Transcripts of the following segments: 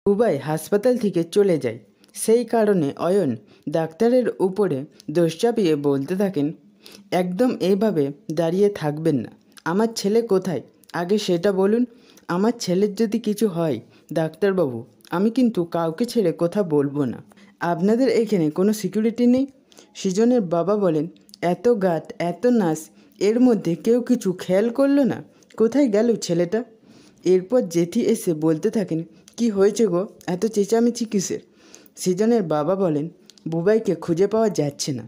বুবাই হাসপাতাল থেকে চলে যায়। সেই কারণে অয়ন ডাক্তারের উপরে দোষ চাপিয়ে বলতে থাকেন, একদম এইভাবে দাঁড়িয়ে থাকবেন না। আমার ছেলে কোথায় আগে সেটা বলুন। আমার ছেলের যদি কিছু হয় ডাক্তারবাবু, আমি কিন্তু কাউকে ছেড়ে কথা বলবো না। আপনাদের এখানে কোনো সিকিউরিটি নেই? সৃজনের বাবা বলেন, এত গাট এত নাচ, এর মধ্যে কেউ কিছু খেয়াল করলো না? কোথায় গেল ছেলেটা? এরপর জেঠি এসে বলতে থাকেন, কি হয়েছে গো, এত চেঁচামেচি কিসের? সৃজনের বাবা বলেন, বুবাইকে খুঁজে পাওয়া যাচ্ছে না।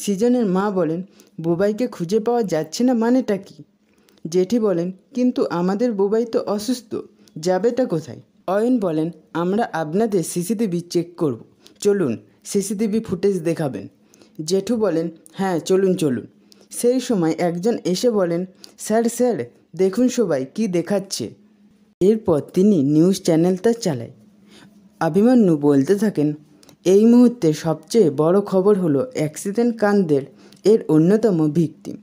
সৃজনের মা বলেন, বুবাইকে খুঁজে পাওয়া যাচ্ছে না মানেটা কি? জেঠি বলেন, কিন্তু আমাদের বুবাই তো অসুস্থ, যাবেটা কোথায়? অয়ন বলেন, আমরা আপনাদের সিসিটিভি চেক করব, চলুন সিসিটিভি ফুটেজ দেখাবেন। জেঠু বলেন, হ্যাঁ চলুন চলুন। সেই সময় একজন এসে বলেন, স্যার স্যার দেখুন সবাই কি দেখাচ্ছে। এরপর তিনি নিউজ চ্যানেলটা চালায়। অভিমন্যু বলতে থাকেন, এই মুহূর্তে সবচেয়ে বড় খবর হলো অ্যাক্সিডেন্ট কাণ্ডের এর অন্যতম ভিকটিম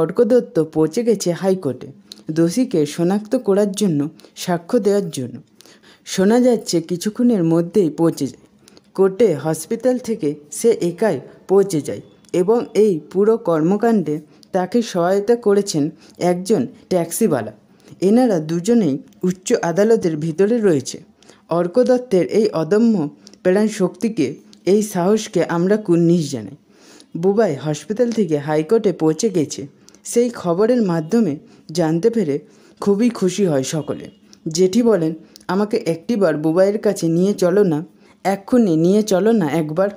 অর্ক দত্ত পৌঁছে গেছে হাইকোর্টে দোষীকে শনাক্ত করার জন্য, সাক্ষ্য দেওয়ার জন্য। শোনা যাচ্ছে কিছুক্ষণের মধ্যেই পৌঁছে যায় কোর্টে। হসপিটাল থেকে সে একাই পৌঁছে যায় এবং এই পুরো কর্মকাণ্ডে তাকে সহায়তা করেছেন একজন ট্যাক্সিওয়ালা। এনারা দুজনেই উচ্চ আদালতের ভিতরে রয়েছে। অর্ক দত্তের এই অদম্য প্রাণ শক্তিকে, এই সাহসকে আমরা কুর্নিশ জানাই। বুবাই হসপিটাল থেকে হাইকোর্টে পৌঁছে গেছে সেই খবরের মাধ্যমে জানতে পেরে খুবই খুশি হয় সকলে। জেঠি বলেন, আমাকে একটিবার বুবাইয়ের কাছে নিয়ে চলো না, এক্ষুনি নিয়ে চলো না একবার।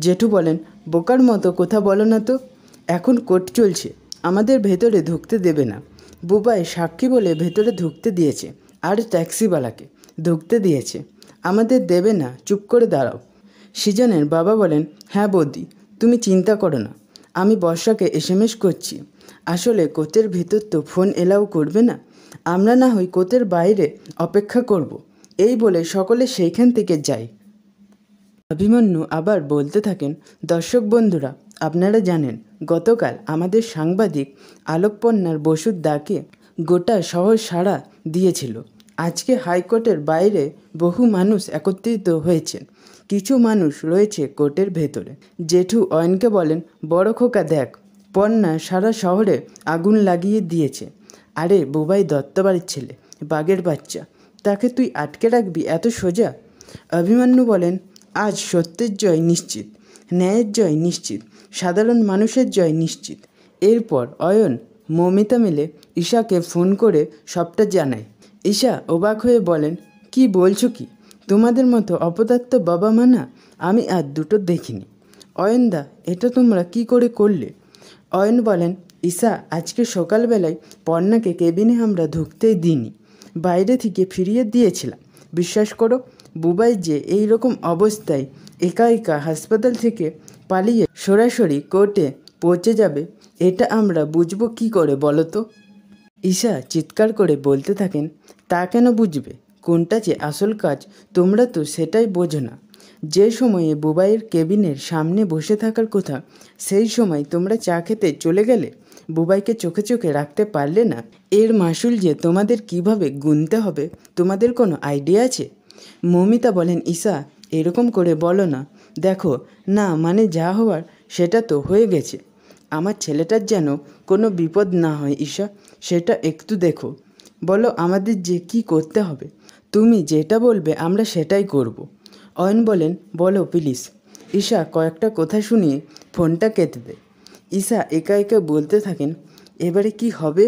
জেঠু বলেন, বোকার মতো কথা বলো না তো, এখন কোর্ট চলছে, আমাদের ভেতরে ঢুকতে দেবে না। বুবাই সাক্ষী বলে ভেতরে ঢুকতে দিয়েছে, আর ট্যাক্সিওয়ালাকে ঢুকতে দিয়েছে, আমাদের দেবে না, চুপ করে দাঁড়াও। সৃজনের বাবা বলেন, হ্যাঁ বৌদি, তুমি চিন্তা করো না, আমি বর্ষাকে এসএমএস করছি। আসলে কোর্টের ভেতর তো ফোন এলাও করবে না, আমরা না হয় কোর্টের বাইরে অপেক্ষা করব। এই বলে সকলে সেইখান থেকে যায়। অভিমন্যু আবার বলতে থাকেন, দর্শক বন্ধুরা, আপনারা জানেন গতকাল আমাদের সাংবাদিক আলোকপন্নার বসুর ডাকে গোটা শহর সাড়া দিয়েছিল। আজকে হাইকোর্টের বাইরে বহু মানুষ একত্রিত হয়েছেন, কিছু মানুষ রয়েছে কোর্টের ভেতরে। জেঠু অয়নকে বলেন, বড় খোকা দেখ, পন্না সারা শহরে আগুন লাগিয়ে দিয়েছে। আরে বুবাই দত্তবাড়ির ছেলে, বাঘের বাচ্চা, তাকে তুই আটকে রাখবি এত সোজা? অভিমন্যু বলেন, আজ সত্যের জয় নিশ্চিত, ন্যায়ের জয় নিশ্চিত, সাধারণ মানুষের জয় নিশ্চিত। এরপর অয়ন মৌমিতা মিলে ঈশাকে ফোন করে সবটা জানায়। ঈশা অবাক হয়ে বলেন, কি বলছো কি? তোমাদের মতো অপদার্থ বাবা মা না আমি আর দুটো দেখিনি। অয়নদা, এটা তোমরা কি করে করলে? অয়ন বলেন, ঈশা, আজকে সকালবেলায় পর্ণাকে কেবিনে আমরা ঢুকতেই দিইনি, বাইরে থেকে ফিরিয়ে দিয়েছিলাম। বিশ্বাস করো, বুবাই যে এই রকম অবস্থায় একা একা হাসপাতাল থেকে পালিয়ে সরাসরি কোর্টে পৌঁছে যাবে, এটা আমরা বুঝবো কি করে বলো তো? ঈশা চিৎকার করে বলতে থাকেন, তা কেন বুঝবে? কোনটা যে আসল কাজ তোমরা তো সেটাই বোঝো না। যে সময়ে বুবাইয়ের কেবিনের সামনে বসে থাকার কথা, সেই সময় তোমরা চা খেতে চলে গেলে, বুবাইকে চোখে চোখে রাখতে পারলে না। এর মাসুল যে তোমাদের কিভাবে গুনতে হবে তোমাদের কোনো আইডিয়া আছে? মৌমিতা বলেন, ঈশা এরকম করে বলো না, দেখো না, মানে যা হওয়ার সেটা তো হয়ে গেছে। আমার ছেলেটার যেন কোনো বিপদ না হয় ঈশা, সেটা একটু দেখো। বলো আমাদের যে কি করতে হবে, তুমি যেটা বলবে আমরা সেটাই করব। অয়ন বলেন, বলো প্লিজ। ঈশা কয়েকটা কথা শুনিয়ে ফোনটা কেটে দেয়। ঈশা একা একা বলতে থাকেন, এবারে কি হবে?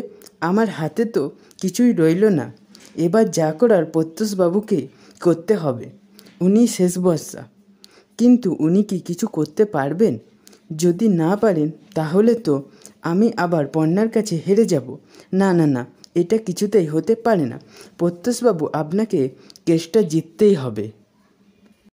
আমার হাতে তো কিছুই রইল না, এবার যা করার প্রত্যুষবাবুকে করতে হবে, উনি শেষ ভরসা। কিন্তু উনি কি কিছু করতে পারবেন? যদি না পারেন তাহলে তো আমি আবার পণ্যার কাছে হেরে যাব। না না না, এটা কিছুতেই হতে পারে না। প্রত্যুষবাবু, আপনাকে কেসটা জিততেই হবে।